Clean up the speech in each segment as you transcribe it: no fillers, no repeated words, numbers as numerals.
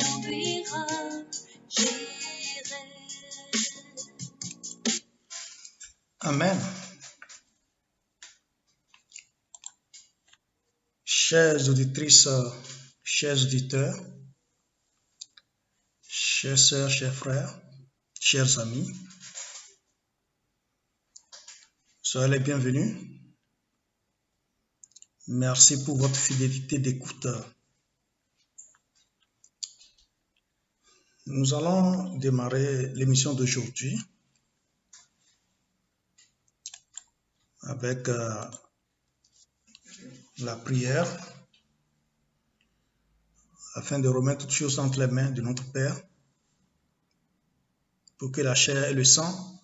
conduira, j'irai. Amen. Chères auditrices, chers auditeurs, chères sœurs, chers frères, chers amis, soyez les bienvenus. Merci pour votre fidélité d'écoute. Nous allons démarrer l'émission d'aujourd'hui avec la prière afin de remettre toutes choses entre les mains de notre Père pour que la chair et le sang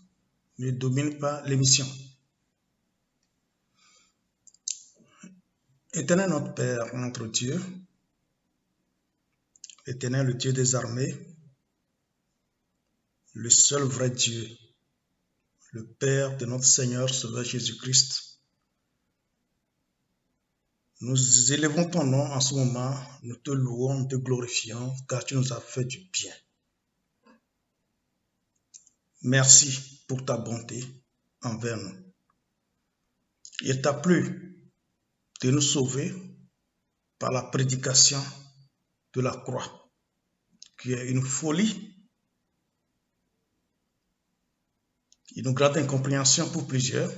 ne dominent pas l'émission. Éternel notre Père, notre Dieu, Éternel le Dieu des armées, le seul vrai Dieu, le Père de notre Seigneur Sauveur Jésus-Christ, nous élevons ton nom en ce moment, nous te louons, nous te glorifions, car tu nous as fait du bien. Merci pour ta bonté envers nous. Il t'a plu de nous sauver par la prédication de la croix, qui est une folie, une grande incompréhension pour plusieurs,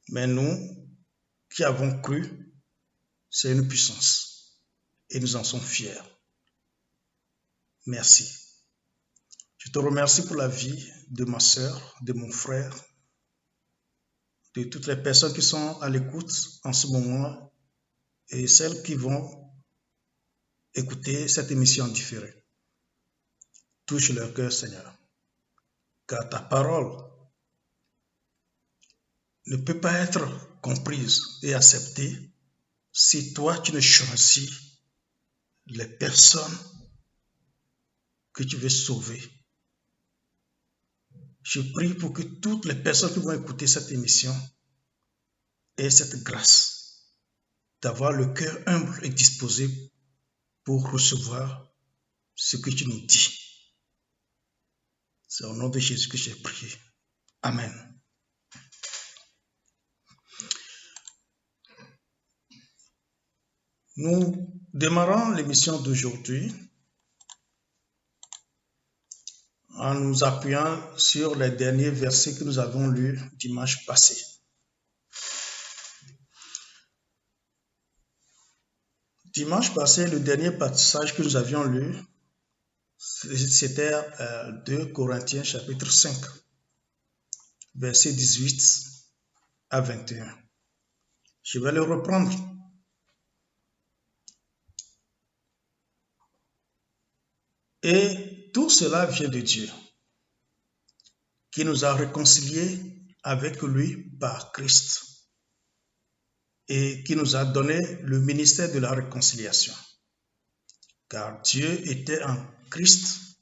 mais nous qui avons cru, c'est une puissance et nous en sommes fiers. Merci. Je te remercie pour la vie de ma sœur, de mon frère, de toutes les personnes qui sont à l'écoute en ce moment et celles qui vont écouter cette émission en différé. Touche leur cœur, Seigneur, car ta parole ne peut pas être comprise et acceptée si toi tu ne choisis les personnes que tu veux sauver. Je prie pour que toutes les personnes qui vont écouter cette émission aient cette grâce d'avoir le cœur humble et disposé pour recevoir ce que tu nous dis. C'est au nom de Jésus que j'ai prié. Amen. Nous démarrons l'émission d'aujourd'hui en nous appuyant sur les derniers versets que nous avons lus dimanche passé. Dimanche passé, le dernier passage que nous avions lu, c'était 2 Corinthiens chapitre 5, versets 18 à 21. Je vais le reprendre. Et tout cela vient de Dieu, qui nous a réconciliés avec lui par Christ et qui nous a donné le ministère de la réconciliation. Car Dieu était en Christ,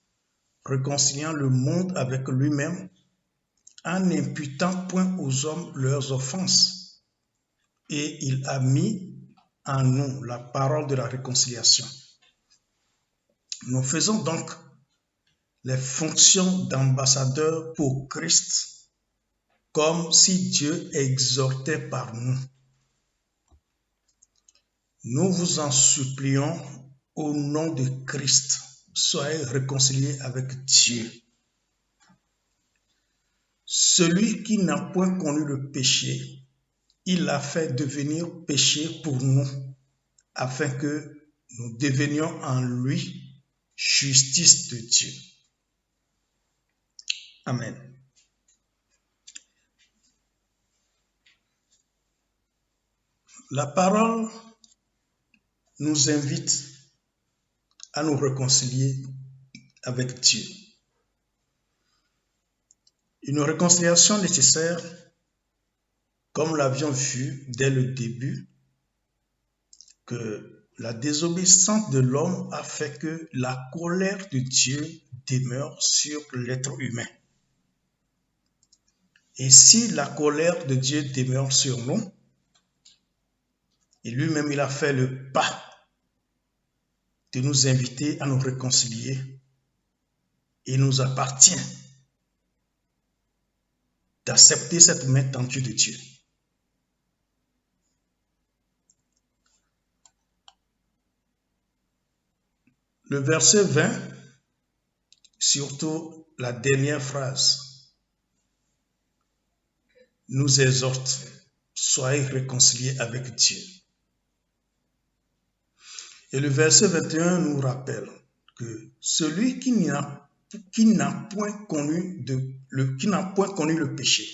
réconciliant le monde avec lui-même, en n'imputant point aux hommes leurs offenses. Et il a mis en nous la parole de la réconciliation. Nous faisons donc les fonctions d'ambassadeurs pour Christ, comme si Dieu exhortait par nous. Nous vous en supplions au nom de Christ, soyez réconciliés avec Dieu. Celui qui n'a point connu le péché, il l'a fait devenir péché pour nous, afin que nous devenions en lui justice de Dieu. Amen. La parole nous invite à nous réconcilier avec Dieu. Une réconciliation nécessaire, comme l'avions vu dès le début, que la désobéissance de l'homme a fait que la colère de Dieu demeure sur l'être humain. Et si la colère de Dieu demeure sur nous, et lui-même il a fait le pas de nous inviter à nous réconcilier. Il nous appartient d'accepter cette main tendue de Dieu. Le verset 20, surtout la dernière phrase, nous exhorte, soyez réconciliés avec Dieu. Et le verset 21 nous rappelle que celui qui n'a point connu le péché.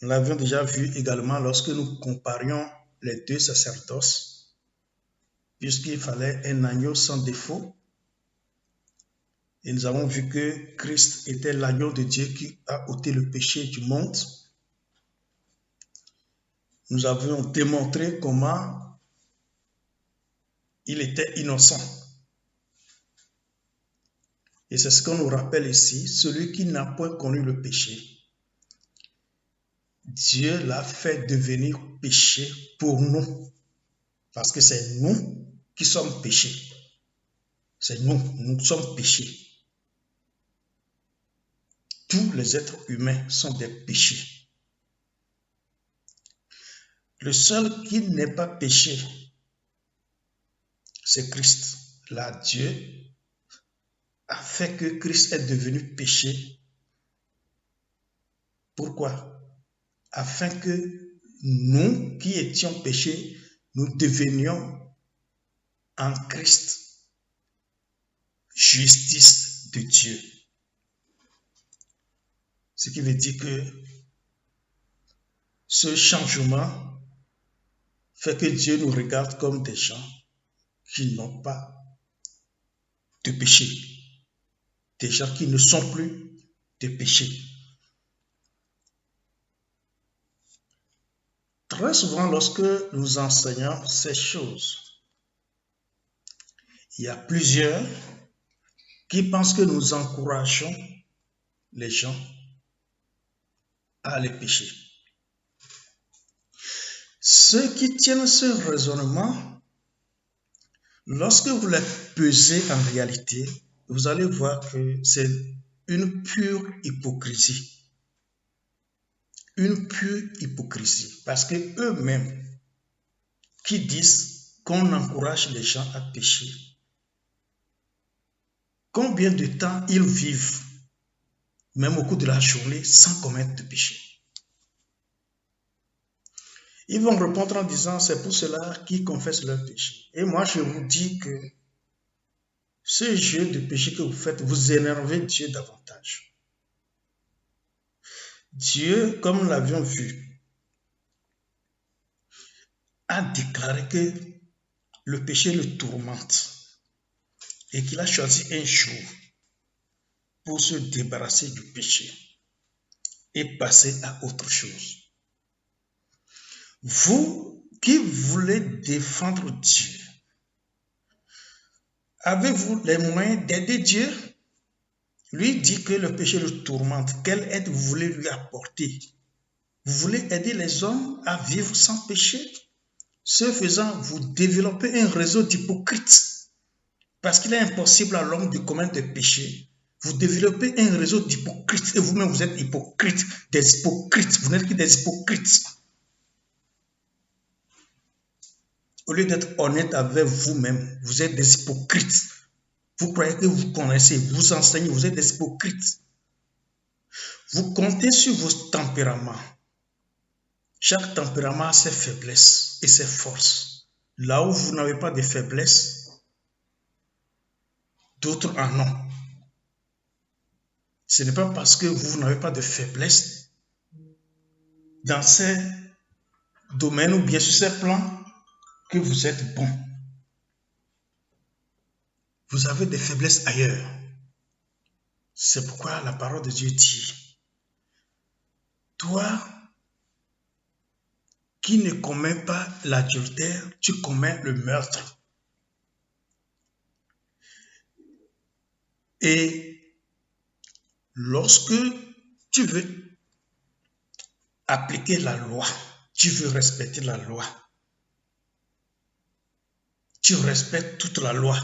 Nous l'avions déjà vu également lorsque nous comparions les deux sacerdoces, puisqu'il fallait un agneau sans défaut. Et nous avons vu que Christ était l'agneau de Dieu qui a ôté le péché du monde. Nous avions démontré comment il était innocent. Et c'est ce qu'on nous rappelle ici, celui qui n'a point connu le péché. Dieu l'a fait devenir péché pour nous, parce que c'est nous qui sommes péchés. C'est nous sommes péchés. Tous les êtres humains sont des péchés. Le seul qui n'est pas péché, c'est Christ. Là, Dieu a fait que Christ est devenu péché. Pourquoi? Afin que nous qui étions péchés, nous devenions en Christ justice de Dieu. Ce qui veut dire que ce changement fait que Dieu nous regarde comme des gens qui n'ont pas de péché, des gens qui ne sont plus de péché. Très souvent, lorsque nous enseignons ces choses, il y a plusieurs qui pensent que nous encourageons les gens à aller pécher. Ceux qui tiennent ce raisonnement, lorsque vous les pesez en réalité, vous allez voir que c'est une pure hypocrisie. Une pure hypocrisie. Parce que eux-mêmes, qui disent qu'on encourage les gens à pécher, combien de temps ils vivent, même au cours de la journée, sans commettre de péché? Ils vont répondre en disant, c'est pour cela qu'ils confessent leur péché. Et moi, je vous dis que ce jeu de péché que vous faites, vous énervez Dieu davantage. Dieu, comme nous l'avions vu, a déclaré que le péché le tourmente et qu'il a choisi un jour pour se débarrasser du péché et passer à autre chose. Vous qui voulez défendre Dieu, avez-vous les moyens d'aider Dieu? Lui dit que le péché le tourmente. Quelle aide vous voulez lui apporter? Vous voulez aider les hommes à vivre sans péché? Ce faisant, vous développez un réseau d'hypocrites. Parce qu'il est impossible à l'homme de commettre des péchés. Vous développez un réseau d'hypocrites et vous-même vous êtes hypocrite, des hypocrites. Vous n'êtes que des hypocrites. Au lieu d'être honnête avec vous-même, vous êtes des hypocrites. Vous croyez que vous connaissez, vous enseignez, vous êtes des hypocrites. Vous comptez sur vos tempéraments. Chaque tempérament a ses faiblesses et ses forces. Là où vous n'avez pas de faiblesses, d'autres en ont. Ce n'est pas parce que vous n'avez pas de faiblesse dans ces domaines ou bien sur ces plans que vous êtes bon. Vous avez des faiblesses ailleurs. C'est pourquoi la parole de Dieu dit, toi qui ne commets pas l'adultère, tu commets le meurtre. Et lorsque tu veux appliquer la loi, tu veux respecter la loi, tu respectes toute la loi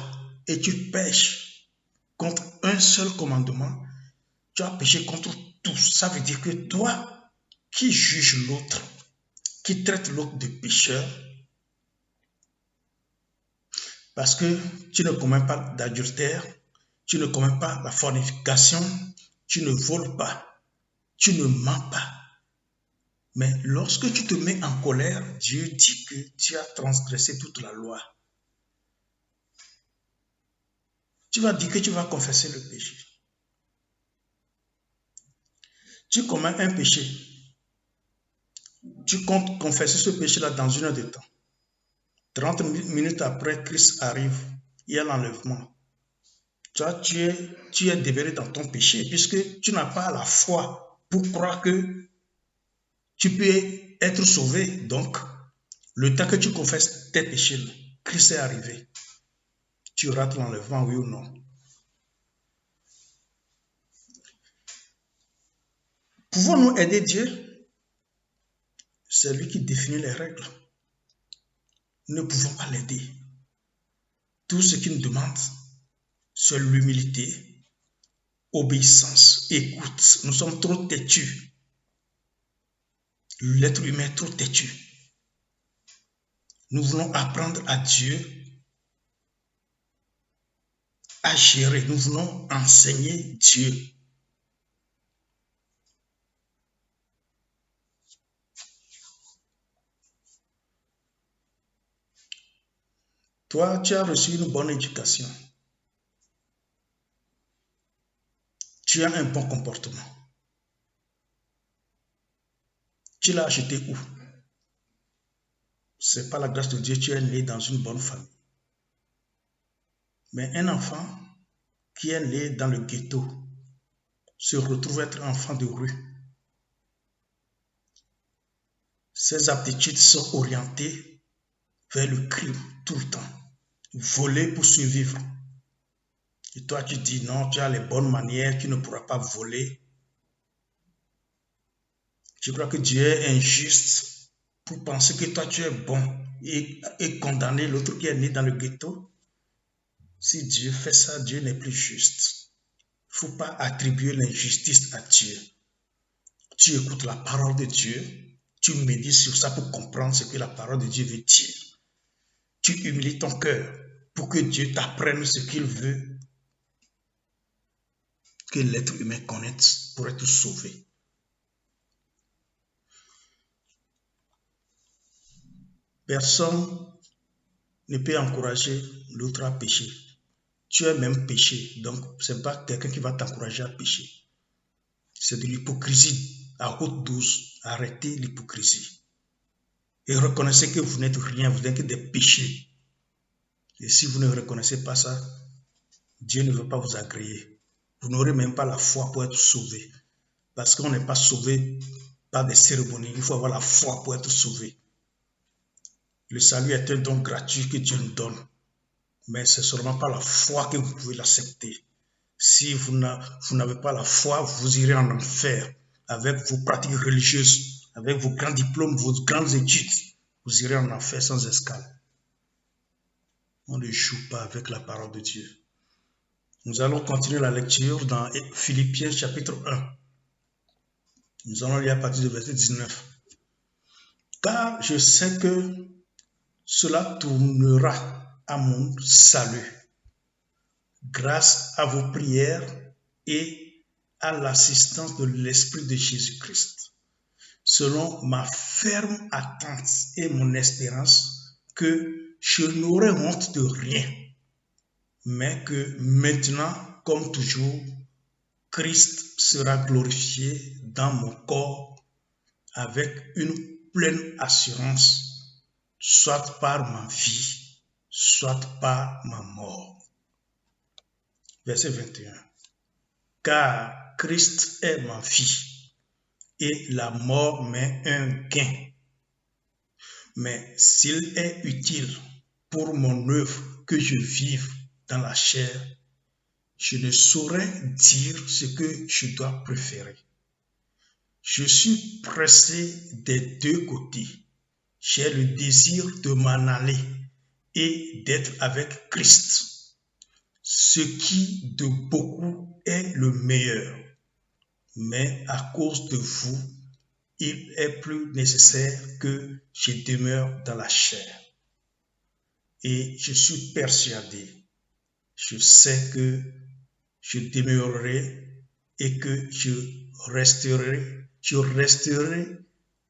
et tu pêches contre un seul commandement, tu as péché contre tous. Ça veut dire que toi qui juges l'autre, qui traite l'autre de pécheur, parce que tu ne commets pas d'adultère, tu ne commets pas la fornication, tu ne voles pas, tu ne mens pas. Mais lorsque tu te mets en colère, Dieu dit que tu as transgressé toute la loi. Tu vas dire que tu vas confesser le péché. Tu commets un péché. Tu comptes confesser ce péché-là dans une heure de temps. 30 minutes après, Christ arrive. Il y a l'enlèvement. Toi, tu es demeuré dans ton péché puisque tu n'as pas la foi pour croire que tu peux être sauvé. Donc, le temps que tu confesses tes péchés, Christ est arrivé. Tu rates l'enlèvement, oui ou non? Pouvons-nous aider Dieu? C'est lui qui définit les règles. Nous ne pouvons pas l'aider. Tout ce qu'il nous demande, c'est l'humilité, obéissance, écoute. Nous sommes trop têtus. L'être humain est trop têtu. Nous voulons apprendre à Dieu à gérer. Nous voulons enseigner Dieu. Toi, tu as reçu une bonne éducation. Tu as un bon comportement. Tu l'as acheté où? Ce n'est pas la grâce de Dieu, tu es né dans une bonne famille. Mais un enfant qui est né dans le ghetto se retrouve être enfant de rue. Ses aptitudes sont orientées vers le crime tout le temps. Voler pour survivre. Et toi, tu dis non, tu as les bonnes manières, tu ne pourras pas voler. Je crois que Dieu est injuste pour penser que toi, tu es bon et condamner l'autre qui est né dans le ghetto. Si Dieu fait ça, Dieu n'est plus juste. Il ne faut pas attribuer l'injustice à Dieu. Tu écoutes la parole de Dieu, tu médites sur ça pour comprendre ce que la parole de Dieu veut dire. Tu humilies ton cœur pour que Dieu t'apprenne ce qu'il veut que l'être humain connaisse pour être sauvé. Personne ne peut encourager l'autre à pécher. Tu es même péché, donc ce n'est pas quelqu'un qui va t'encourager à pécher. C'est de l'hypocrisie à haute dose. Arrêtez l'hypocrisie. Et reconnaissez que vous n'êtes rien, vous n'êtes que des péchés. Et si vous ne reconnaissez pas ça, Dieu ne veut pas vous agréer. Vous n'aurez même pas la foi pour être sauvé. Parce qu'on n'est pas sauvé par des cérémonies. Il faut avoir la foi pour être sauvé. Le salut est un don gratuit que Dieu nous donne. Mais c'est seulement par la foi que vous pouvez l'accepter. Si vous n'avez pas la foi, vous irez en enfer avec vos pratiques religieuses, avec vos grands diplômes, vos grandes études. Vous irez en enfer sans escale. On ne joue pas avec la parole de Dieu. Nous allons continuer la lecture dans Philippiens chapitre 1. Nous allons lire à partir du verset 19. Car je sais que cela tournera à mon salut, grâce à vos prières et à l'assistance de l'Esprit de Jésus-Christ, selon ma ferme attente et mon espérance que je n'aurai honte de rien, mais que maintenant, comme toujours, Christ sera glorifié dans mon corps avec une pleine assurance, soit par ma vie, soit par ma mort. Verset 21. Car Christ est ma vie et la mort m'est un gain. Mais s'il est utile pour mon œuvre que je vive dans la chair, je ne saurais dire ce que je dois préférer. Je suis pressé des deux côtés. J'ai le désir de m'en aller et d'être avec Christ, ce qui de beaucoup est le meilleur. Mais à cause de vous, il est plus nécessaire que je demeure dans la chair. Et je suis persuadé, je sais que je demeurerai et que je resterai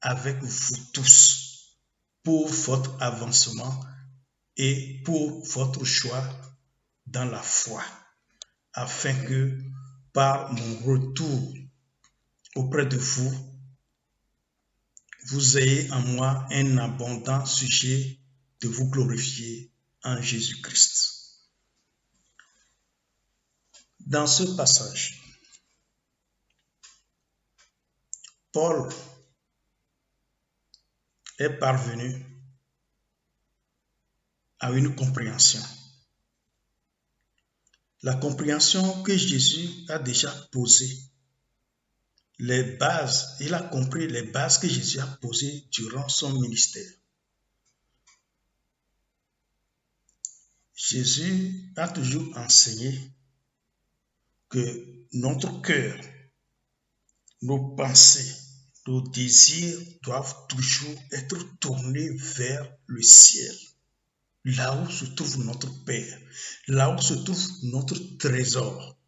avec vous tous pour votre avancement et pour votre choix dans la foi, afin que par mon retour auprès de vous, vous ayez en moi un abondant sujet de vous glorifier en Jésus-Christ. Dans ce passage, Paul est parvenu à une compréhension. La compréhension que Jésus a déjà posée, les bases, il a compris les bases que Jésus a posées durant son ministère. Jésus a toujours enseigné que notre cœur, nos pensées, nos désirs doivent toujours être tournés vers le ciel, là où se trouve notre Père, là où se trouve notre trésor.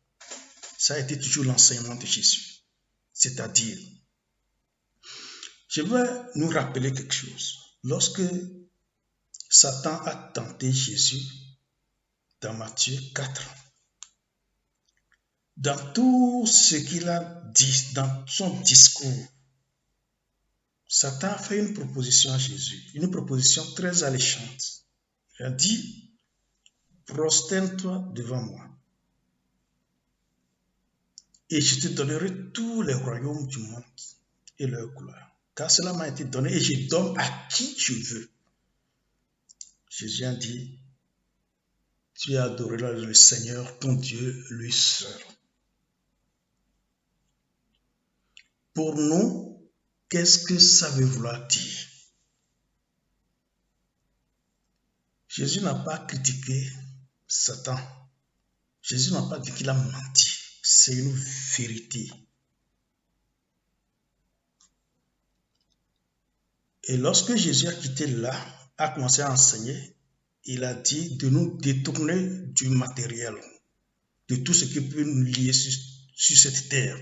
Ça a été toujours l'enseignement de Jésus. C'est-à-dire, je vais nous rappeler quelque chose. Lorsque Satan a tenté Jésus dans Matthieu 4, dans tout ce qu'il a dit, dans son discours, Satan a fait une proposition à Jésus, une proposition très alléchante. Il a dit, prosterne-toi devant moi et je te donnerai tous les royaumes du monde et leur gloire. Car cela m'a été donné et je donne à qui je veux. Jésus a dit, tu adoreras le Seigneur, ton Dieu, lui seul. Pour nous, qu'est-ce que ça veut vouloir dire? Jésus n'a pas critiqué Satan. Jésus n'a pas dit qu'il a menti. C'est une vérité. Et lorsque Jésus a quitté là, a commencé à enseigner, il a dit de nous détourner du matériel, de tout ce qui peut nous lier sur cette terre.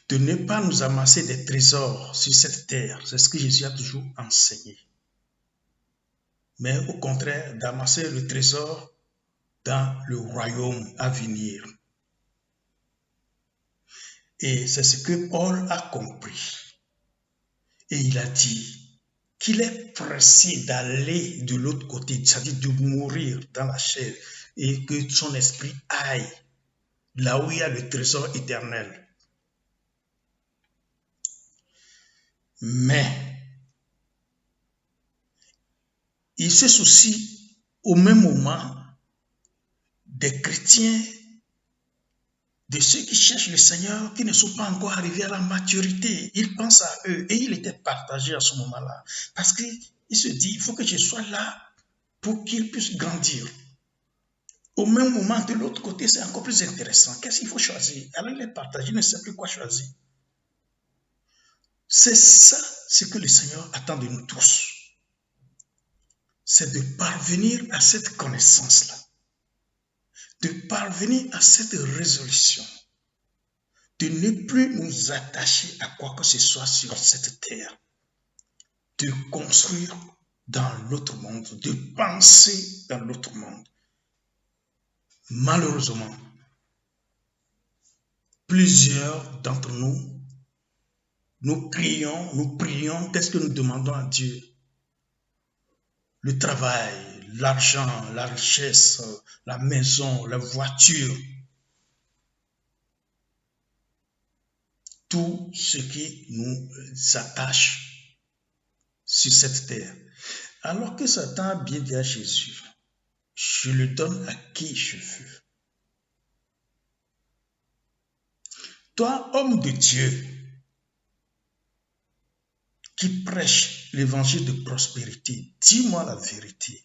De ne pas nous amasser des trésors sur cette terre. C'est ce que Jésus a toujours enseigné. Mais au contraire, d'amasser le trésor dans le royaume à venir. Et c'est ce que Paul a compris. Et il a dit qu'il est pressé d'aller de l'autre côté, c'est-à-dire de mourir dans la chair, et que son esprit aille là où il y a le trésor éternel. Mais il se soucie au même moment des chrétiens, de ceux qui cherchent le Seigneur, qui ne sont pas encore arrivés à la maturité. Il pense à eux et il était partagé à ce moment-là. Parce qu'il se dit, il faut que je sois là pour qu'ils puissent grandir. Au même moment, de l'autre côté, c'est encore plus intéressant. Qu'est-ce qu'il faut choisir? Alors il est partagé, il ne sait plus quoi choisir. C'est ça ce que le Seigneur attend de nous tous. C'est de parvenir à cette connaissance-là. De parvenir à cette résolution. De ne plus nous attacher à quoi que ce soit sur cette terre. De construire dans l'autre monde. De penser dans l'autre monde. Malheureusement, plusieurs d'entre nous, nous prions, qu'est-ce que nous demandons à Dieu? Le travail, l'argent, la richesse, la maison, la voiture, tout ce qui nous attache sur cette terre. Alors que Satan a bien dit à Jésus, je le donne à qui je veux. Toi, homme de Dieu, qui prêche l'évangile de prospérité, dis-moi la vérité.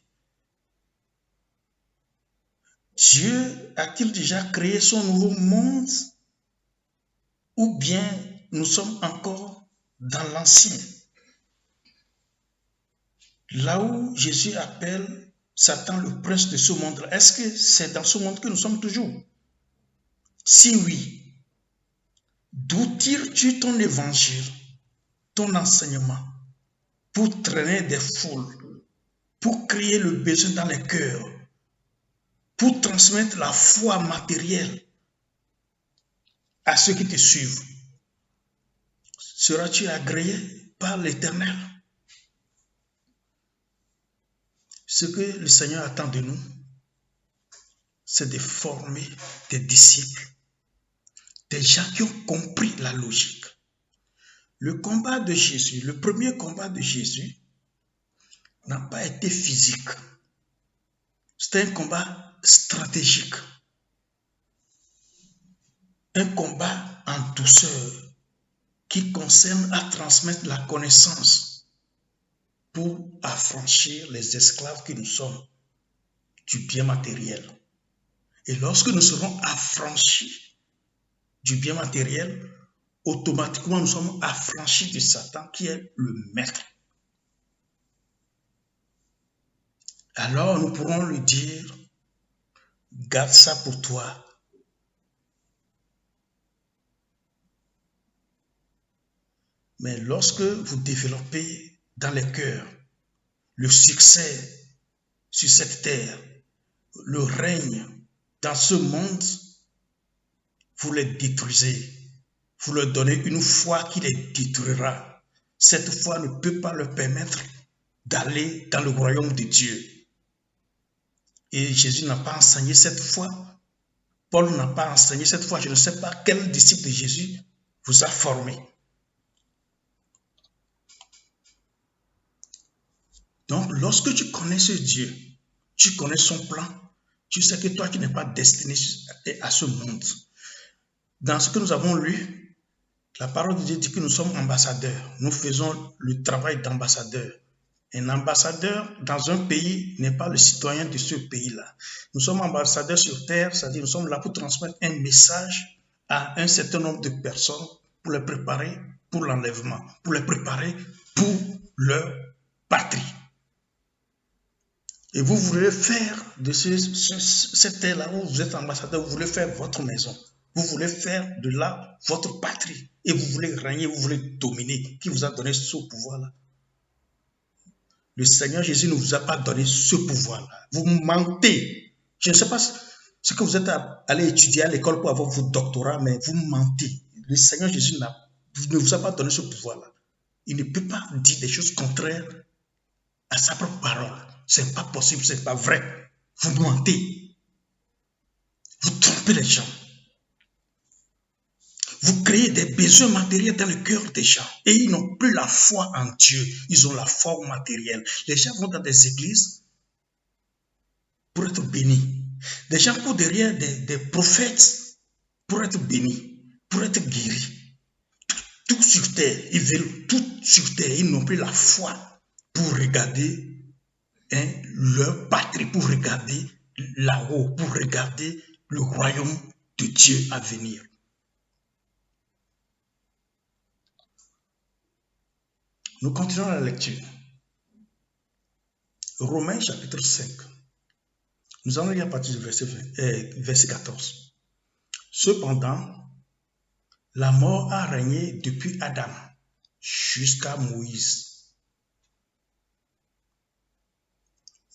Dieu a-t-il déjà créé son nouveau monde ou bien nous sommes encore dans l'ancien? Là où Jésus appelle Satan le prince de ce monde, est-ce que c'est dans ce monde que nous sommes toujours? Si oui, d'où tires-tu ton évangile, ton enseignement, pour traîner des foules, pour créer le besoin dans les cœurs, pour transmettre la foi matérielle à ceux qui te suivent? Seras-tu agréé par l'Éternel? Ce que le Seigneur attend de nous, c'est de former des disciples, des gens qui ont compris la logique. Le combat de Jésus, le premier combat de Jésus, n'a pas été physique. C'était un combat stratégique. Un combat en douceur qui concerne à transmettre la connaissance pour affranchir les esclaves que nous sommes du bien matériel. Et lorsque nous serons affranchis du bien matériel, automatiquement nous sommes affranchis de Satan qui est le maître. Alors nous pourrons lui dire, garde ça pour toi. Mais lorsque vous développez dans les cœurs le succès sur cette terre, le règne dans ce monde, vous les détruisez. Vous leur donnez une foi qui les détruira. Cette foi ne peut pas leur permettre d'aller dans le royaume de Dieu. Et Jésus n'a pas enseigné cette foi. Paul n'a pas enseigné cette foi. Je ne sais pas quel disciple de Jésus vous a formé. Donc, lorsque tu connais ce Dieu, tu connais son plan, tu sais que toi, tu n'es pas destiné à ce monde. Dans ce que nous avons lu, la parole de Dieu dit que nous sommes ambassadeurs. Nous faisons le travail d'ambassadeur. Un ambassadeur dans un pays n'est pas le citoyen de ce pays-là. Nous sommes ambassadeurs sur terre, c'est-à-dire nous sommes là pour transmettre un message à un certain nombre de personnes pour les préparer pour l'enlèvement, pour les préparer pour leur patrie. Et vous voulez faire de cette terre-là où vous êtes ambassadeur, vous voulez faire votre maison. Vous voulez faire de là votre patrie. Et vous voulez régner, vous voulez dominer. Qui vous a donné ce pouvoir-là? Le Seigneur Jésus ne vous a pas donné ce pouvoir-là. Vous mentez. Je ne sais pas ce que vous êtes allé étudier à l'école pour avoir votre doctorat, mais vous mentez. Le Seigneur Jésus ne vous a pas donné ce pouvoir-là. Il ne peut pas dire des choses contraires à sa propre parole. Ce n'est pas possible, ce n'est pas vrai. Vous mentez. Vous trompez les gens. Vous créez des besoins matériels dans le cœur des gens. Et ils n'ont plus la foi en Dieu. Ils ont la foi matérielle. Les gens vont dans des églises pour être bénis. Des gens courent derrière des prophètes pour être bénis, pour être guéris. Tout sur terre. Ils veulent tout sur terre. Ils n'ont plus la foi pour regarder leur patrie, pour regarder là-haut, pour regarder le royaume de Dieu à venir. Nous continuons la lecture. Romains chapitre 5. Nous allons lire à partir du verset 14. Cependant, la mort a régné depuis Adam jusqu'à Moïse.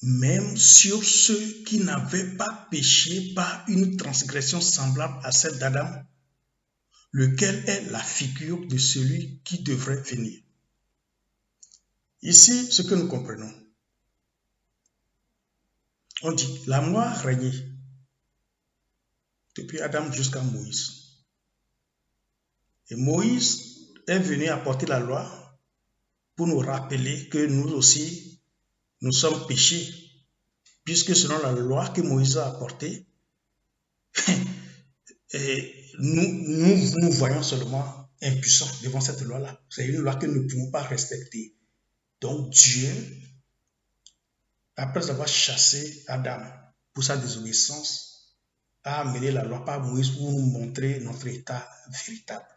Même sur ceux qui n'avaient pas péché par une transgression semblable à celle d'Adam, lequel est la figure de celui qui devrait venir. Ici, ce que nous comprenons, on dit la mort a régné depuis Adam jusqu'à Moïse. Et Moïse est venu apporter la loi pour nous rappeler que nous aussi, nous sommes péchés, puisque selon la loi que Moïse a apportée, nous voyons seulement impuissants devant cette loi-là. C'est une loi que nous ne pouvons pas respecter. Donc Dieu, après avoir chassé Adam pour sa désobéissance, a amené la loi par Moïse pour nous montrer notre état véritable,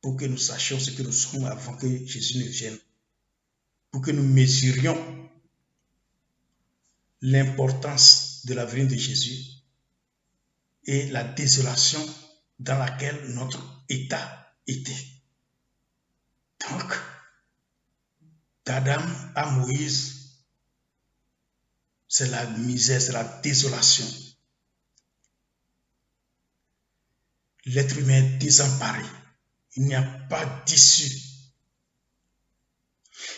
pour que nous sachions ce que nous sommes avant que Jésus ne vienne, pour que nous mesurions l'importance de la venue de Jésus et la désolation dans laquelle notre état était. Donc, d'Adam à Moïse, c'est la misère, c'est la désolation. L'être humain est désemparé. Il n'y a pas d'issue.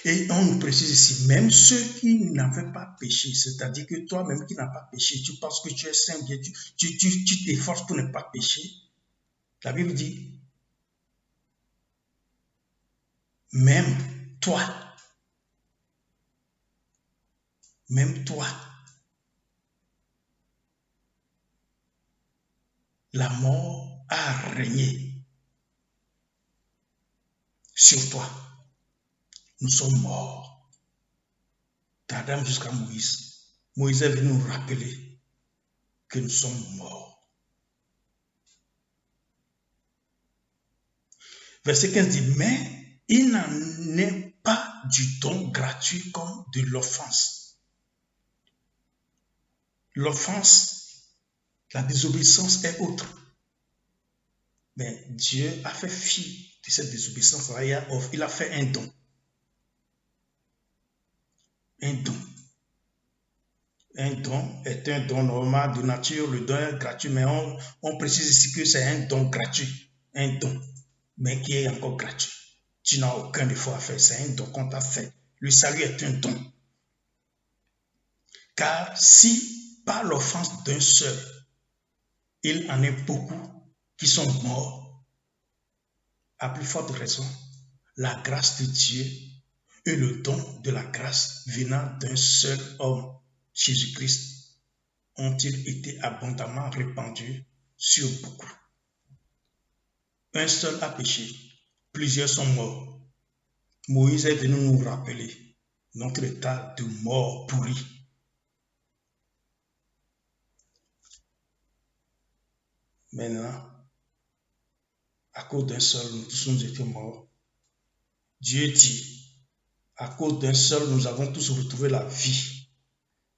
Et on nous précise ici, même ceux qui n'avaient pas péché, c'est-à-dire que toi-même qui n'as pas péché, tu penses que tu es saint, tu t'efforces pour ne pas pécher. La Bible dit, même toi, la mort a régné sur toi. Nous sommes morts. D'Adam jusqu'à Moïse. Moïse est venu nous rappeler que nous sommes morts. Verset 15 dit, mais il n'en est pas du don gratuit comme de l'offense. L'offense, la désobéissance est autre. Mais Dieu a fait fi de cette désobéissance. Il a fait un don. Un don. Un don est un don normal de nature. Le don est gratuit, mais on précise ici que c'est un don gratuit. Un don, mais qui est encore gratuit. Tu n'as aucun effort à faire. C'est un don qu'on t'a fait. Le salut est un don. Car si par l'offense d'un seul, il en est beaucoup qui sont morts, à plus forte raison, la grâce de Dieu et le don de la grâce venant d'un seul homme, Jésus-Christ, ont-ils été abondamment répandus sur beaucoup. Un seul a péché, plusieurs sont morts. Moïse est venu nous rappeler notre état de mort pourri. Maintenant, à cause d'un seul, nous tous nous étions morts. Dieu dit, à cause d'un seul, nous avons tous retrouvé la vie.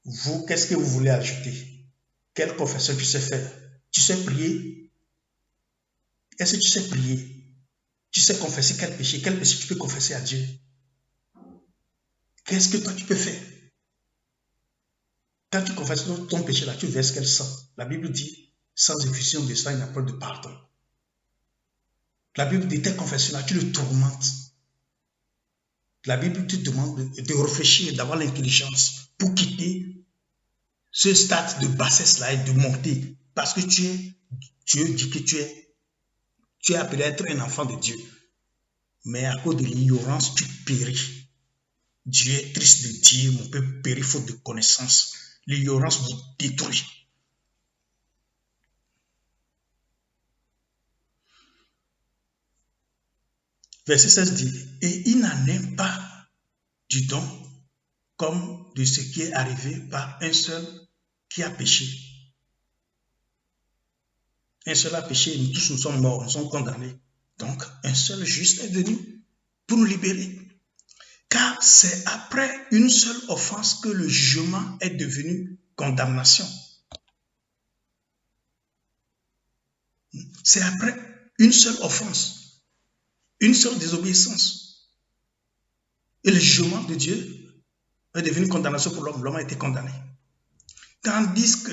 Vous, qu'est-ce que vous voulez ajouter? Quelle confession tu sais faire? Tu sais prier? Est-ce que tu sais prier? Tu sais confesser quel péché? Quel péché tu peux confesser à Dieu? Qu'est-ce que toi tu peux faire? Quand tu confesses ton péché là, tu verses quel sang? La Bible dit, sans effusion de sang, il n'y a pas de pardon. La Bible dit, tes confessions là, tu le tourmentes. La Bible te demande de réfléchir, d'avoir l'intelligence pour quitter ce stade de bassesse là et de monter. Parce que Dieu dit que tu es appelé à être un enfant de Dieu. Mais à cause de l'ignorance, tu péris. Dieu est triste de dire, mon peuple périt faute de connaissance. L'ignorance vous détruit. Verset 16 dit, et il n'en est pas du don comme de ce qui est arrivé par un seul qui a péché. Un seul a péché, nous tous nous sommes morts, nous sommes condamnés. Donc, un seul juste est venu pour nous libérer. Car c'est après une seule offense que le jugement est devenu condamnation. C'est après une seule offense, une seule désobéissance. Et le jugement de Dieu est devenu condamnation pour l'homme. L'homme a été condamné. Tandis que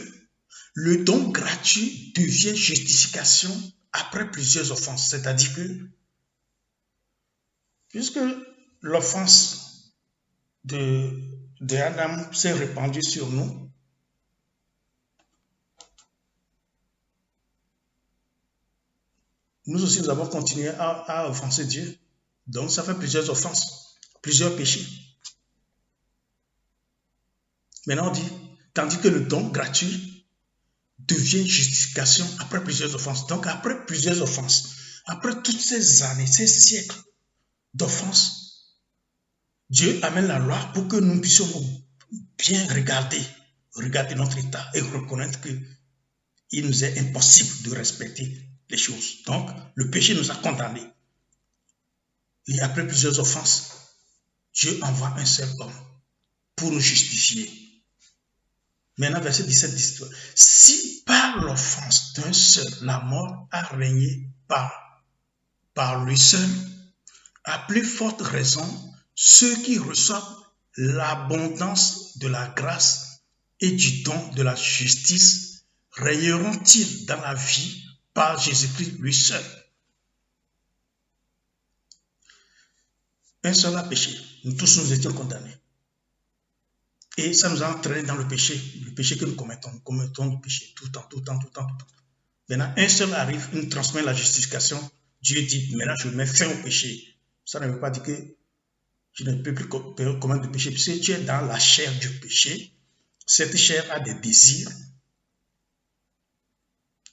le don gratuit devient justification après plusieurs offenses. C'est-à-dire que, puisque l'offense de Adam s'est répandue sur nous, nous aussi nous avons continué à offenser Dieu. Donc ça fait plusieurs offenses, plusieurs péchés. Maintenant on dit, tandis que le don gratuit devient justification après plusieurs offenses. Donc après plusieurs offenses, Après toutes ces années, ces siècles d'offense, Dieu amène la loi pour que nous puissions bien regarder notre état et reconnaître qu'il nous est impossible de respecter les choses. Donc, le péché nous a condamnés. Et après plusieurs offenses, Dieu envoie un seul homme pour nous justifier. Maintenant, verset 17-18. Si par l'offense d'un seul, la mort a régné par lui seul, à plus forte raison, ceux qui reçoivent l'abondance de la grâce et du don de la justice régneront-ils dans la vie par Jésus-Christ lui seul. Un seul a péché. Nous tous nous étions condamnés. Et ça nous a entraînés dans le péché que nous commettons. Nous commettons le péché tout le temps. Maintenant, un seul arrive, il nous transmet la justification. Dieu dit, maintenant je mets fin au péché. Ça ne veut pas dire que je ne peux plus commettre de péché, puisque tu es dans la chair du péché. Cette chair a des désirs.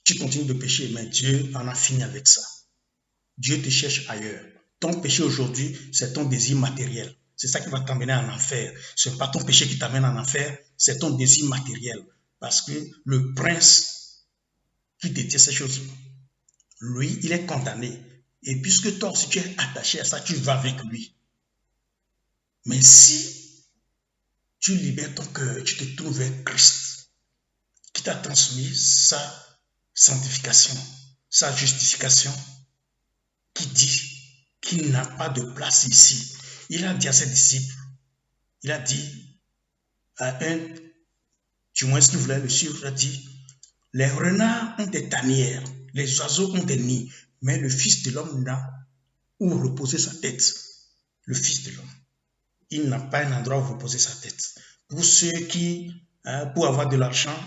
Tu continues de pécher, mais Dieu en a fini avec ça. Dieu te cherche ailleurs. Ton péché aujourd'hui, c'est ton désir matériel. C'est ça qui va t'amener en enfer. Ce n'est pas ton péché qui t'amène en enfer, c'est ton désir matériel. Parce que le prince qui détient ces choses, lui, il est condamné. Et puisque toi aussi tu es attaché à ça, tu vas avec lui. Mais si tu libères ton cœur, tu te trouves avec Christ, qui t'a transmis sa sanctification, sa justification, qui dit qu'il n'a pas de place ici. Il a dit à ses disciples, il a dit à un, du moins qui voulait le suivre, il a dit, les renards ont des tanières, les oiseaux ont des nids, mais le Fils de l'homme n'a où reposer sa tête. Le Fils de l'homme, il n'a pas un endroit où reposer sa tête. Pour ceux qui, pour avoir de l'argent,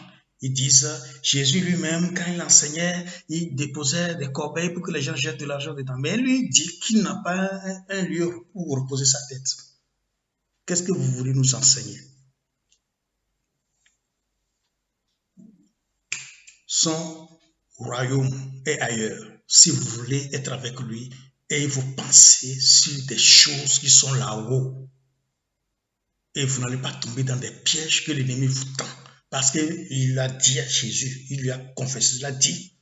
ils disent, Jésus lui-même, quand il enseignait, il déposait des corbeilles pour que les gens jettent de l'argent dedans. Mais lui dit qu'il n'a pas un lieu où reposer sa tête. Qu'est-ce que vous voulez nous enseigner? Son royaume est ailleurs. Si vous voulez être avec lui et vous pensez sur des choses qui sont là-haut, et vous n'allez pas tomber dans des pièges que l'ennemi vous tend. Parce qu'il a dit à Jésus, il lui a confessé, il a dit,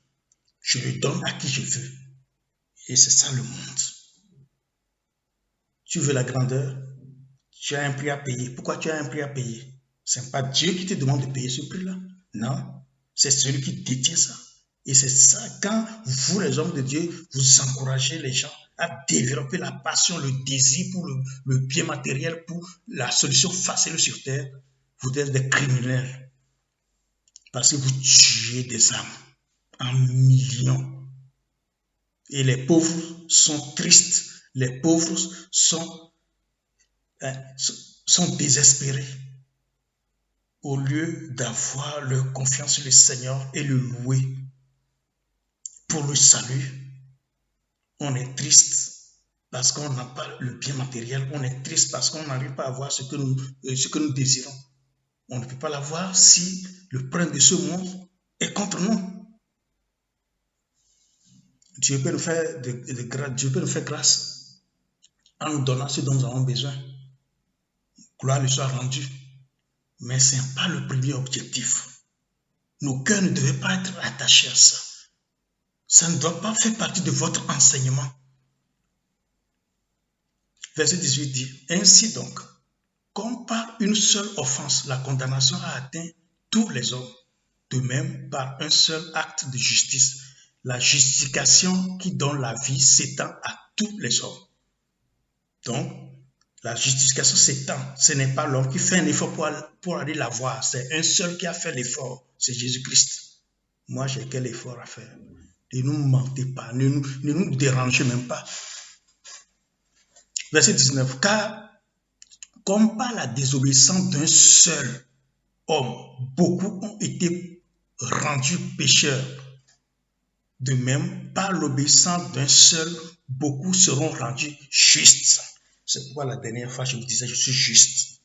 je le donne à qui je veux. Et c'est ça le monde. Tu veux la grandeur, tu as un prix à payer. Pourquoi tu as un prix à payer? Ce n'est pas Dieu qui te demande de payer ce prix-là. Non, c'est celui qui détient ça. Et c'est ça, quand vous, les hommes de Dieu, vous encouragez les gens à développer la passion, le désir pour le bien matériel, pour la solution facile sur terre, vous êtes des criminels. Parce que vous tuez des âmes en millions. Et les pauvres sont tristes. Les pauvres sont désespérés. Au lieu d'avoir leur confiance sur le Seigneur et le louer pour le salut, on est triste parce qu'on n'a pas le bien matériel. On est triste parce qu'on n'arrive pas à avoir ce que nous désirons. On ne peut pas l'avoir si le prince de ce monde est contre nous. Dieu peut nous faire Dieu peut nous faire grâce en nous donnant ce dont nous avons besoin. Gloire lui soit rendue. Mais ce n'est pas le premier objectif. Nos cœurs ne devaient pas être attachés à ça. Ça ne doit pas faire partie de votre enseignement. Verset 18 dit, ainsi donc, comme par une seule offense, la condamnation a atteint tous les hommes, de même, par un seul acte de justice, la justification qui donne la vie s'étend à tous les hommes. Donc, la justification s'étend. Ce n'est pas l'homme qui fait un effort pour aller la voir. C'est un seul qui a fait l'effort. C'est Jésus-Christ. Moi, j'ai quel effort à faire? Ne nous mentez pas. Ne nous dérangez même pas. Verset 19. Car, comme par la désobéissance d'un seul homme, beaucoup ont été rendus pécheurs. De même, par l'obéissance d'un seul, beaucoup seront rendus justes. C'est pourquoi la dernière fois, je vous disais, je suis juste.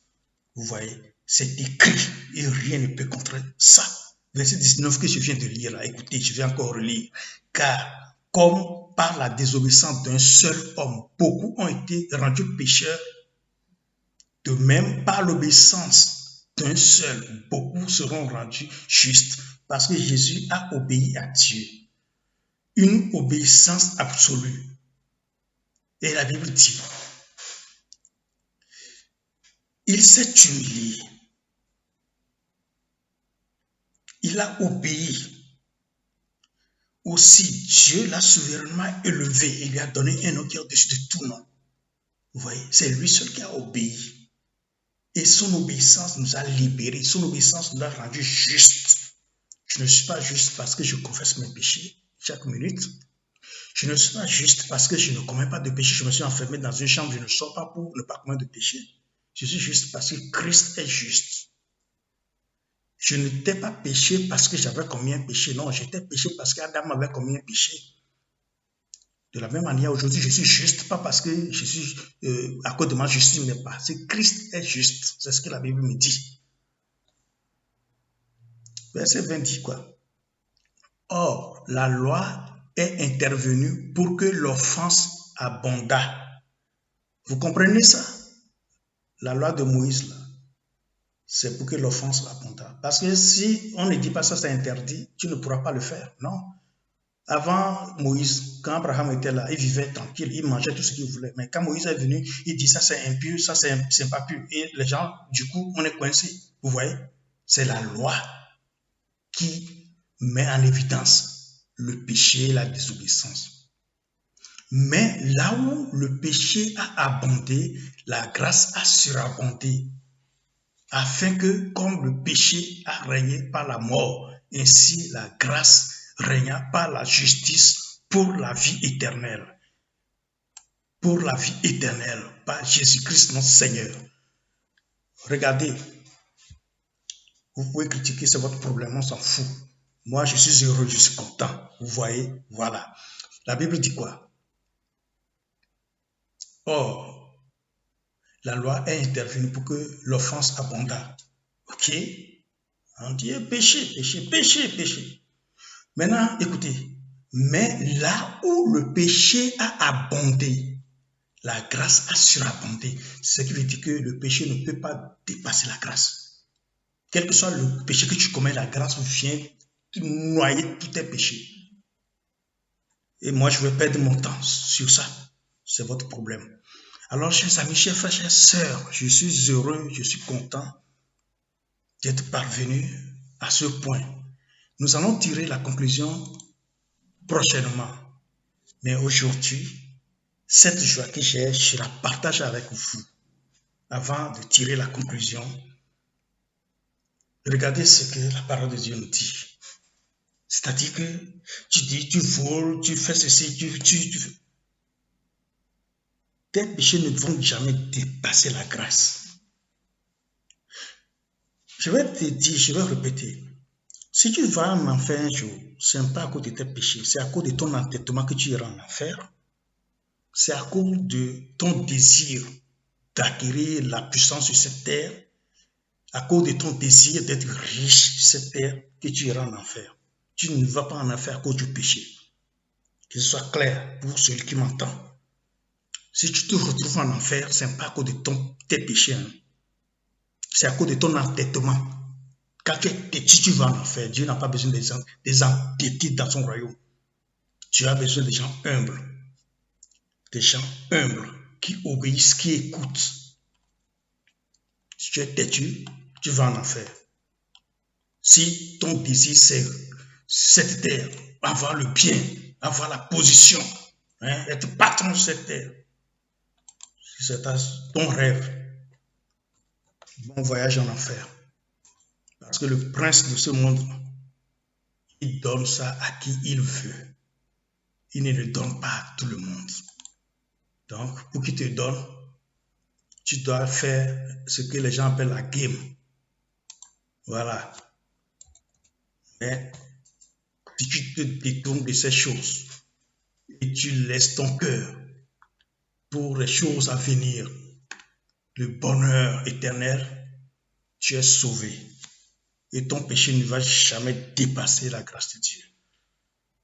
Vous voyez, c'est écrit et rien ne peut contrer ça. Verset 19 que je viens de lire là, écoutez, je vais encore relire. Car, comme par la désobéissance d'un seul homme, beaucoup ont été rendus pécheurs, de même par l'obéissance d'un seul, beaucoup seront rendus justes, parce que Jésus a obéi à Dieu. Une obéissance absolue. Et la Bible dit, il s'est humilié. Il a obéi. Aussi, Dieu l'a souverainement élevé et lui a donné un nom qui est au-dessus de tout nom. Vous voyez, c'est lui seul qui a obéi. Et son obéissance nous a libérés. Son obéissance nous a rendus justes. Je ne suis pas juste parce que je confesse mes péchés chaque minute. Je ne suis pas juste parce que je ne commets pas de péché. Je me suis enfermé dans une chambre. Je ne sors pas pour ne pas commettre de péché. Je suis juste parce que Christ est juste. Je n'étais pas péché parce que j'avais commis un péché. Non, j'étais péché parce qu'Adam avait commis un péché. De la même manière, aujourd'hui, je suis juste, pas parce que je suis à cause de moi, je suis, mais parce que Christ est juste. C'est ce que la Bible me dit. Verset 20 dit quoi? Or, la loi est intervenue pour que l'offense abondât. Vous comprenez ça? La loi de Moïse, là, c'est pour que l'offense abondât. Parce que si on ne dit pas ça, c'est interdit, tu ne pourras pas le faire. Non. Avant Moïse, quand Abraham était là, il vivait tranquille, il mangeait tout ce qu'il voulait. Mais quand Moïse est venu, il dit ça c'est impur, ça c'est pas pur. Et les gens, du coup, on est coincé. Vous voyez? C'est la loi qui met en évidence le péché et la désobéissance. Mais là où le péché a abondé, la grâce a surabondé. Afin que, comme le péché a régné par la mort, ainsi la grâce régna par la justice pour la vie éternelle. Pour la vie éternelle, par Jésus-Christ notre Seigneur. Regardez, vous pouvez critiquer, c'est votre problème, on s'en fout. Moi, je suis heureux, je suis content. Vous voyez, voilà. La Bible dit quoi? Or, la loi est intervenue pour que l'offense abondât. Ok? On dit péché, péché, péché, péché. Maintenant, écoutez, mais là où le péché a abondé, la grâce a surabondé. Ce qui veut dire que le péché ne peut pas dépasser la grâce. Quel que soit le péché que tu commets, la grâce vient noyer tous tes péchés. Et moi, je vais perdre mon temps sur ça. C'est votre problème. Alors, chers amis, chers frères, chères sœurs, je suis heureux, je suis content d'être parvenu à ce point. Nous allons tirer la conclusion prochainement. Mais aujourd'hui, cette joie que j'ai, je la partage avec vous. Avant de tirer la conclusion, regardez ce que la parole de Dieu nous dit. C'est-à-dire que tu dis, tu voles, tu fais ceci, tes péchés ne vont jamais dépasser la grâce. Je vais te dire, je vais répéter. Si tu vas en enfer un jour, ce n'est pas à cause de tes péchés, c'est à cause de ton entêtement que tu iras en enfer. C'est à cause de ton désir d'acquérir la puissance sur cette terre, à cause de ton désir d'être riche sur cette terre, que tu iras en enfer. Tu ne vas pas en enfer à cause du péché. Que ce soit clair pour celui qui m'entend. Si tu te retrouves en enfer, ce n'est pas à cause de tes péchés. Hein. C'est à cause de ton entêtement. Quand tu es petit, tu vas en enfer. Dieu n'a pas besoin des entêtés dans son royaume. Tu as besoin des gens humbles. Des gens humbles qui obéissent, qui écoutent. Si tu es têtu, tu vas en enfer. Si ton désir c'est cette terre, avoir le bien, avoir la position, hein, être patron de cette terre, si c'est ton rêve, bon voyage en enfer. Parce que le prince de ce monde, il donne ça à qui il veut. Il ne le donne pas à tout le monde. Donc, pour qu'il te donne, tu dois faire ce que les gens appellent la game. Voilà. Mais si tu te détournes de ces choses et tu laisses ton cœur pour les choses à venir, le bonheur éternel, tu es sauvé. Et ton péché ne va jamais dépasser la grâce de Dieu.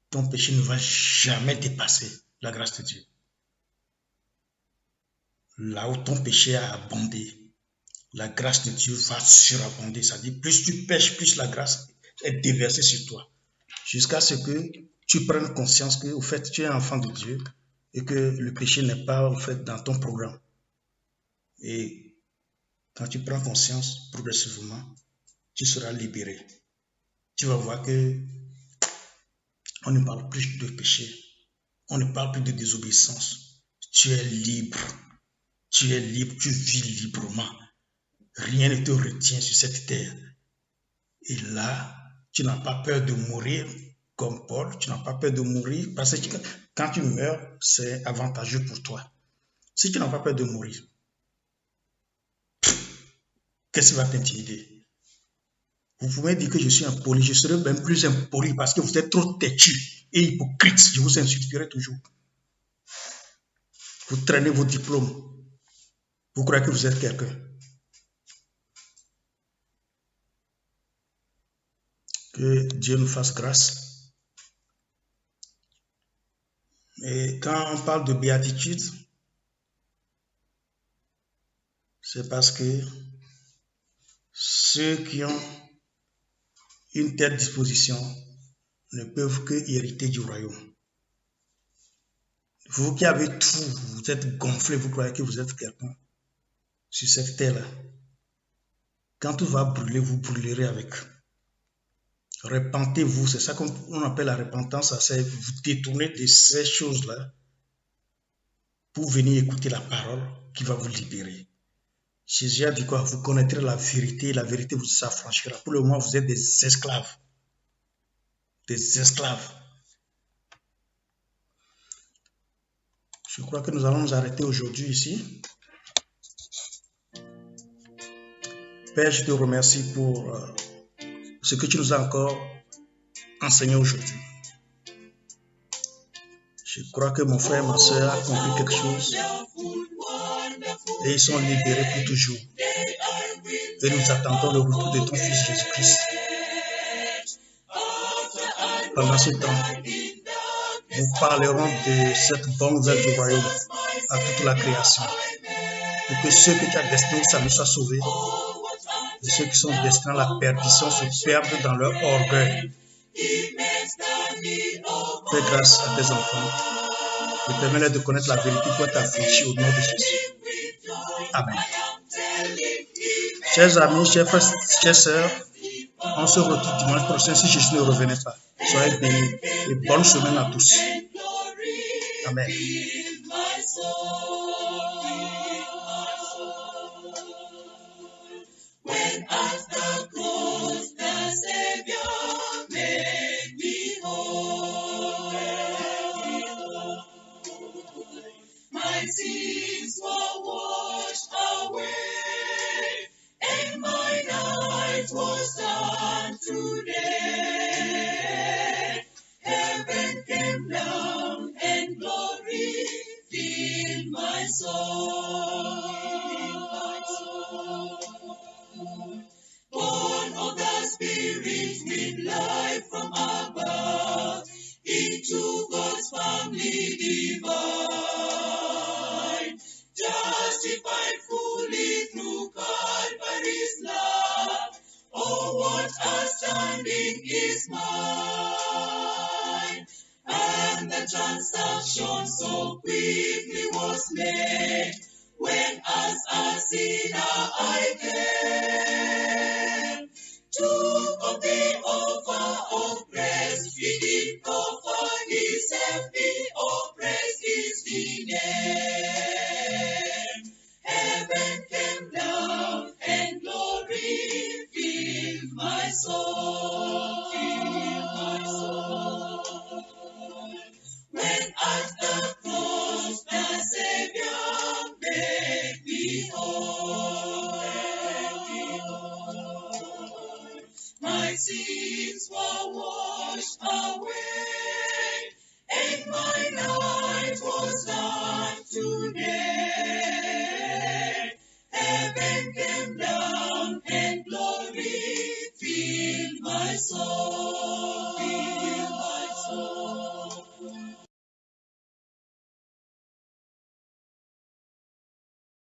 ton péché ne va jamais dépasser la grâce de Dieu. Là où ton péché a abondé, la grâce de Dieu va surabonder. C'est-à-dire, plus tu pêches, plus la grâce est déversée sur toi. Jusqu'à ce que tu prennes conscience que, au fait, tu es un enfant de Dieu et que le péché n'est pas, en fait, dans ton programme. Et quand tu prends conscience progressivement, tu seras libéré. Tu vas voir que on ne parle plus de péché, on ne parle plus de désobéissance. Tu es libre, tu vis librement. Rien ne te retient sur cette terre. Et là, tu n'as pas peur de mourir comme Paul, tu n'as pas peur de mourir parce que quand tu meurs, c'est avantageux pour toi. Si tu n'as pas peur de mourir, qu'est-ce qui va t'intimider? Vous pouvez dire que je suis impoli, je serai même plus impoli parce que vous êtes trop têtu et hypocrite. Je vous insulterai toujours. Vous traînez vos diplômes. Vous croyez que vous êtes quelqu'un. Que Dieu nous fasse grâce. Et quand on parle de béatitude, c'est parce que ceux qui ont une telle disposition ne peuvent que hériter du royaume. Vous qui avez tout, vous êtes gonflé, vous croyez que vous êtes quelqu'un sur cette terre-là. Quand tout va brûler, vous brûlerez avec. Repentez-vous, c'est ça qu'on appelle la repentance, c'est vous détourner de ces choses-là pour venir écouter la parole qui va vous libérer. Jésus a dit quoi? Vous connaîtrez la vérité vous affranchira. Pour le moment, vous êtes des esclaves. Des esclaves. Je crois que nous allons nous arrêter aujourd'hui ici. Père, je te remercie pour ce que tu nous as encore enseigné aujourd'hui. Je crois que mon frère et ma soeur ont compris quelque chose et ils sont libérés pour toujours. Et nous attendons le retour de ton Fils Jésus-Christ. Pendant ce temps, nous parlerons de cette bonne nouvelle du royaume à toute la création. Pour que ceux que tu as destinés au salut soient sauvés et ceux qui sont destinés à la perdition se perdent dans leur orgueil. Fais grâce à tes enfants et permets-leur de connaître la vérité pour être affranchis au nom de Jésus. Amen. Chers amis, chers frères, chères sœurs, on se retrouve dimanche prochain si Jésus ne revenait pas. Soyez bénis et bonne semaine à tous. Amen. Sins were washed away, and my night was done today. Heaven came down, and glory filled my soul. Born of the Spirit with life from above, into God's family divine. Justified fully through Calvary's love. Oh, what a standing is mine. And the transaction so quickly was made, when as a sinner I came. Took of the offer of praise, he did offer his empty, oh, praise is the name. Heaven came down, and glory filled my soul. When at the cross the Savior made me whole. My sins were washed away, and my night was done today. Heaven came down, and glory filled my soul.